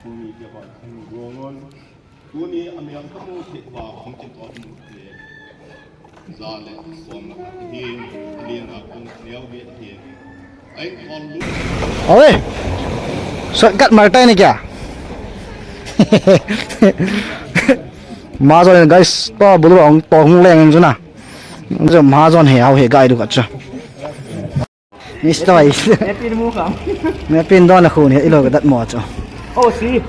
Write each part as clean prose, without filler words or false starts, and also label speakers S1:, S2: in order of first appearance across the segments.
S1: Kuni dia buat rongon, kuni amiang kamu tiba mungkin orang ni zale suam hin aku niaw dia hin. Ay kalau
S2: Ôi, sợ cắt mày tay này kìa. Mahjong guys, to bulu ông to không lên chứ nào. Giờ mahjong heo heo gai được chưa? Mr. Ice.
S3: Mẹ pin mua không?
S2: Mẹ pin đó là khu này ít lâu cái đất mỏ chứ.
S3: Oh, si.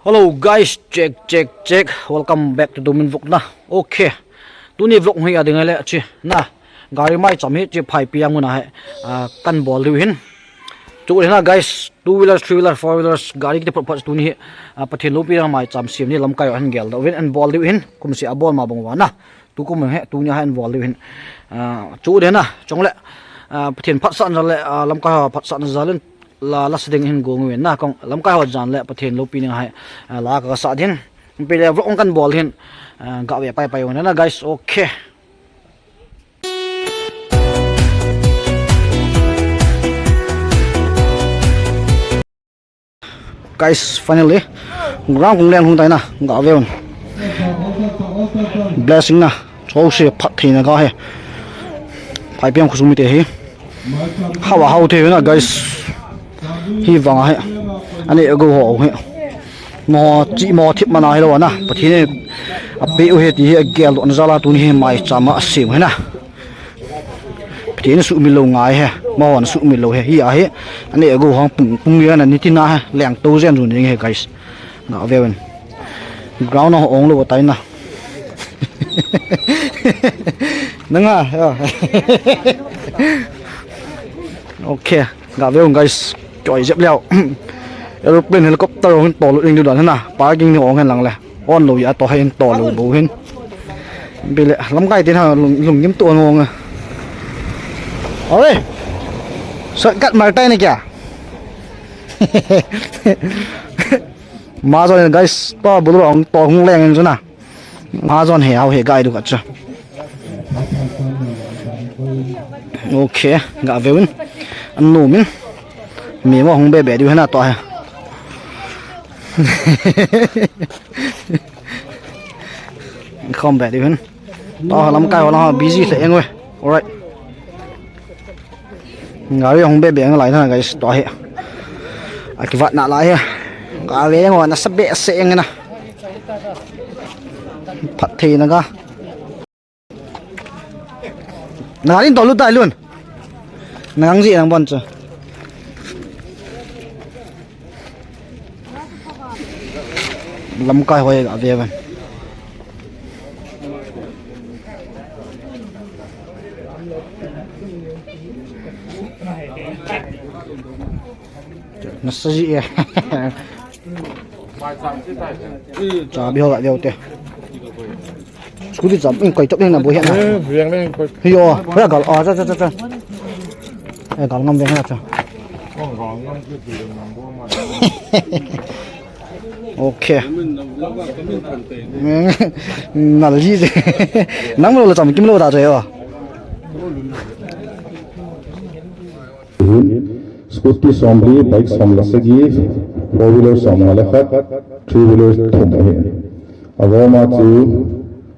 S2: Hello guys, check. Welcome back to Domin Vlog na. Okay. Tu ni vlog hiya dengan le chi. Na. Gari Maicham hi chi Phaipijang mun hai. Kan ball liwin. Chu na guys, 2 wheelers, 3 wheelers, 4 wheelers gari ki purpose tu ni Pathen Phat Maicham sim ni lamkai han gel da win and ball liwin. Kum si abol ma bang wa na. Tu kum he tu nya han ball liwin. Chu de na chong le Pathen Phat san le lamkai Phat san zalen la sedeng hin gong wen na kong lamkai ho jan le Pathen Lopi ni hai la ka sa din pe le vlog kan ball hin ga we pai na guys. Okay. Guys, finally ground kung len hung tai na ga veon blessing na chou se Phat Thei na ga he Phaipijang khusumi te hi hawa hau the na guys hi wanga he ani ego ho he mo chi mo thip mana he lo na Pathen ape u he ti he gel on zala tu ni he mai chama sim he na Pathen su mi lo ngai he mo on su mi lo he hi a he ani ego hong pung ya na ni ti na he leng to zen run he guys na veon ground no ong lo tai na nanga okay ga veon guys choi dep leo aeroplane helicopter hon to lo ing du dan na parking ni ong han lang le on lo ya to hen to lo bo hin bile lam gai tin ha lung yim to ngong à. Ôi, sợ cắt mày tay này kìa. Mahjong guys, to bulu ông to không lên chứ nào. Mahjong heo heo gai được chưa? Ok, gạ về ăn nụ mình. Mì mà không bể bể đi hết nào to ha. Không bể đi hết. To lắm cái nó busy thế anh ơi. Alright. Gari không bể bể lại thôi guys, to he. Cái vật nạ lại ha. Gari ngồi nó sắp bể sẽ nghe nè. Phat Thei nó cả. Nó đi to luôn tại luôn. Nó ăn gì đang bận chứ. Lắm cái hồi cả về vậy. Nó sẽ gì à? Chả biết gọi đâu thế. Cứ đi chậm, quay chậm lên là bố hiện à?
S1: Riêng lên coi.
S2: Hiyo, bây giờ gọi cho. Gọi ngâm về hết cho. Ok. Là gì vậy? Nắng lâu là chậm kim lâu đã rồi à?
S4: Scooty somebody, bike some lasaji, 4-wheeler some malakhat, 3-wheeler thum he. Avoma to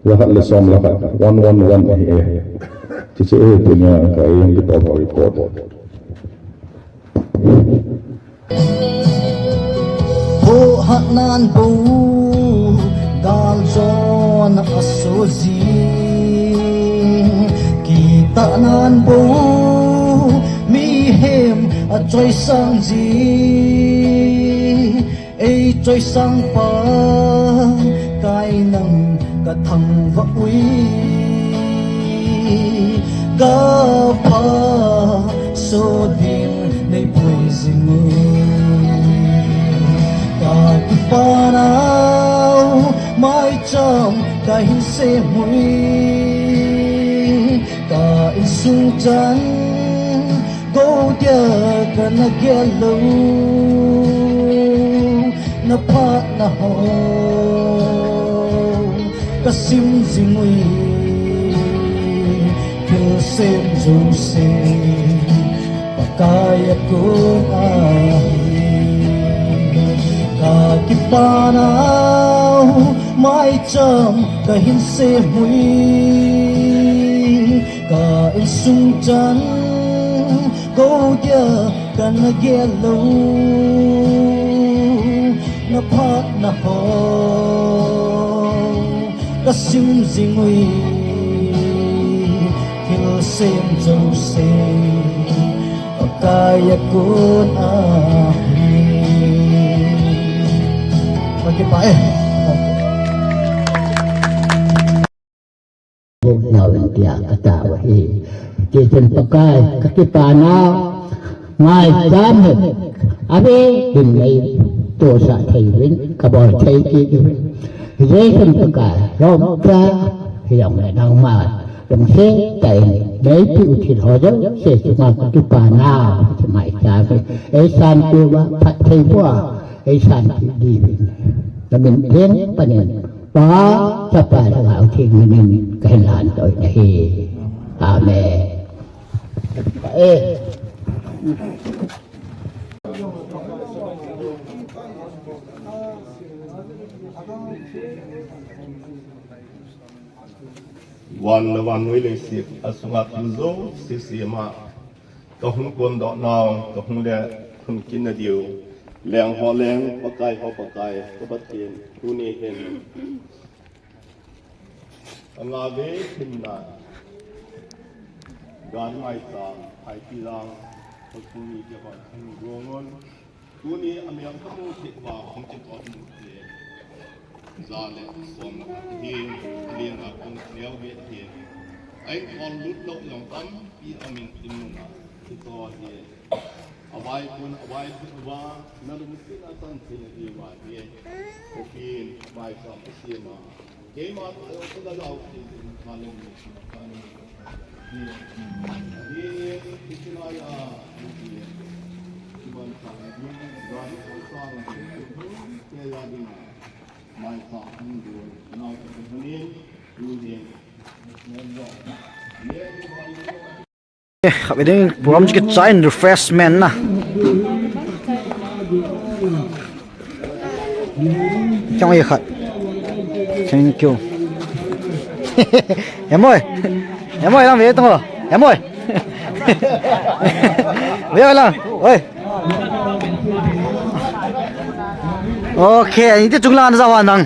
S4: rahat le som lakhat 111 he. Chiche punya kai yang kita record.
S5: Bo hanan bo dal zon asozi kita nan bo mi hem a choi sang ji e choi sang pa kai nang ka thang va ui ga pa so din nei poison ka pa nào mai cham ka hin se mui ka in su chan go dia kana gelo na phat na ho kasim zingui kasem jose pakaya kun kakipanaw Maicham kahin se hui ka in sung chan go ya kan gelo na phat na ho kasim jingui kil sem jose pakaya kun Pagkipae.
S3: Nào là tiệt cả tạo hi chỉ chân tóc cái các cái bà nào ngay dám hết abe đừng lấy tổ xã thầy đến cả bò thầy kia dễ chân tóc cái rong ra hiểu lại đang mà đồng xe tại đấy chịu thiệt họ rất sẽ mà cái bà nào mày cha ấy san tiêu ba Phat Thei Boh ấy san đi là mình đến bên này đó cho bà thằng hảo thì mình cái làn tội này amen ê
S1: วันไว้เลยสิอสุงัดลุโซเสียมาก็หุ่นกวนดอกนาวก็หุ่นเดหุ่นกินเดียวแรงหอแรงปะไก่หอปะไก่ก็ปะเทียนดูนี่เห็นงาเวทินนาการไม่ตามไผ่ปีรังคนผู้มีเกี่ยวกับทางโรงงานดูนี่อเมริกาโมเทว่าของจิตอ่อนเลยซาเลสอมเฮียเรียนกับคนเลี้ยวเวทเฮียไอ้คนลุดลงอย่างตั้มปีอเมริกันน่ะที่ตัวเฮียเอาไว้คนเอาไว้ว่านั่นมันเป็นอาจารย์เสียดีว่าเฮียโอเคไว้สอนเสียมาเกี่ยมาเอาคนละเราที่มาเล่นกันเฮียที่ที่ไหนอ่ะเฮียที่บ้านสาวเฮียร้านของสาวเฮียเฮียดี mai sa hung do now to the name using
S2: Khabe ding program chi chain refreshment na chong ye khat thank you em ơi đang về tông rồi em ơi về là ơi ok ini tu junglan zawan nang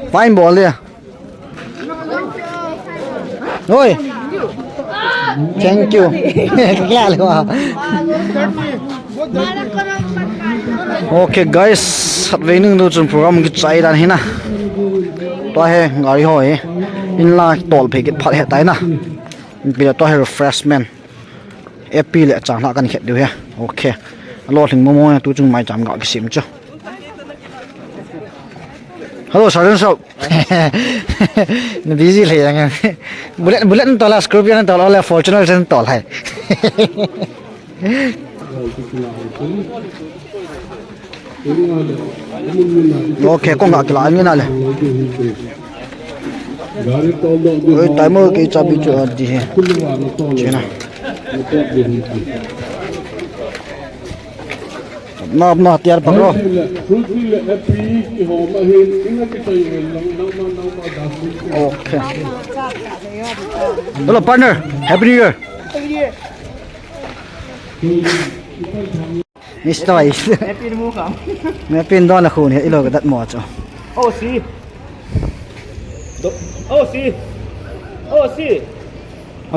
S2: fine ball dia oi thank you kya lewa okay guys training do chun program ki chai dan hina to he ngari hoi in la tol phe ki phat he tai na bila to he refreshment epi le chang la kan khet du he okay lo thing mo mo tu chung mai cham ga ki sim chu hello sergeant so busy le yang bullet to la scorpion to la fortuner sen to hai okay con ga ki la ni na le oi timer ke chabi chu di he chena na tiar pakro okay hello partner happy new year Mr. Happy new year me pin don la khun he ilo ga dat mo cho oh si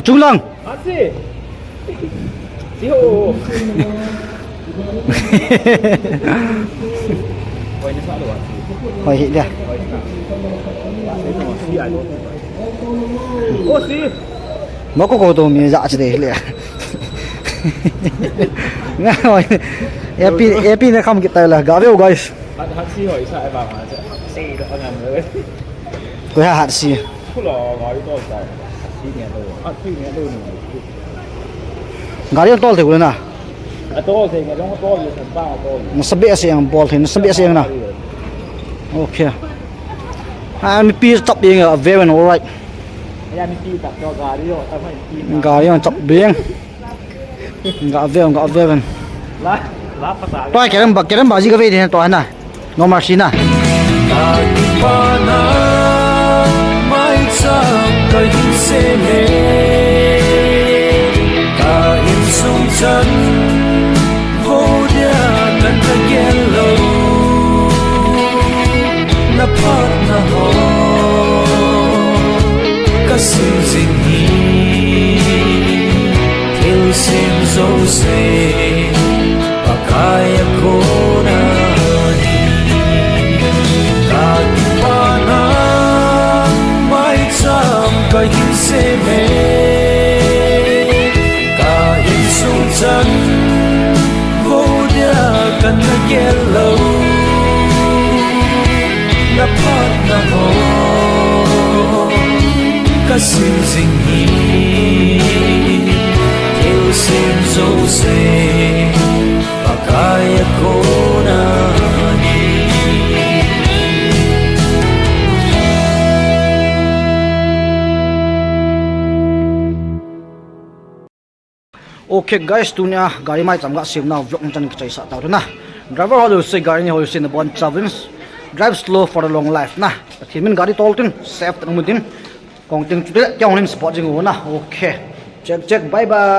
S2: chung lang si ho hỏi hiện ra nó có cô tôm dạ chỉ để lẹ nghe rồi epi nó không kịp tay là gạo đều guys tôi hạt xì gạo đều to thì luôn à nó sắp bể xem ball thì nó sắp bể xem nào okay I'm pleased top being a very alright
S6: ya mi ti tak cho gari yo ta mai ti
S2: gari on chọc biếng ngã về gần
S6: la pa ta
S2: tôi cái em bảo gì cái về thì tôi này nó mà xin à
S5: Pana mai cham ka hin se me ka in sung chan vô dia nan ta gen lo na pat na ho ka sim jing hi theo sim zo se pa kaya ko na ka hin se me ka in sung chan vô dia kan na gelo na pat na ho ka sim jing hi theo sim zo se pa kaya ko na
S2: Okay guys, tunia Gari Maicham ga sim now vlog chan ki sa ta na driver hol se gari ni hol se na bon travels drive slow for a long life na thimin gari toltin safe tan mutin kong ting chu te kyong nin spot jing na okay check bye bye.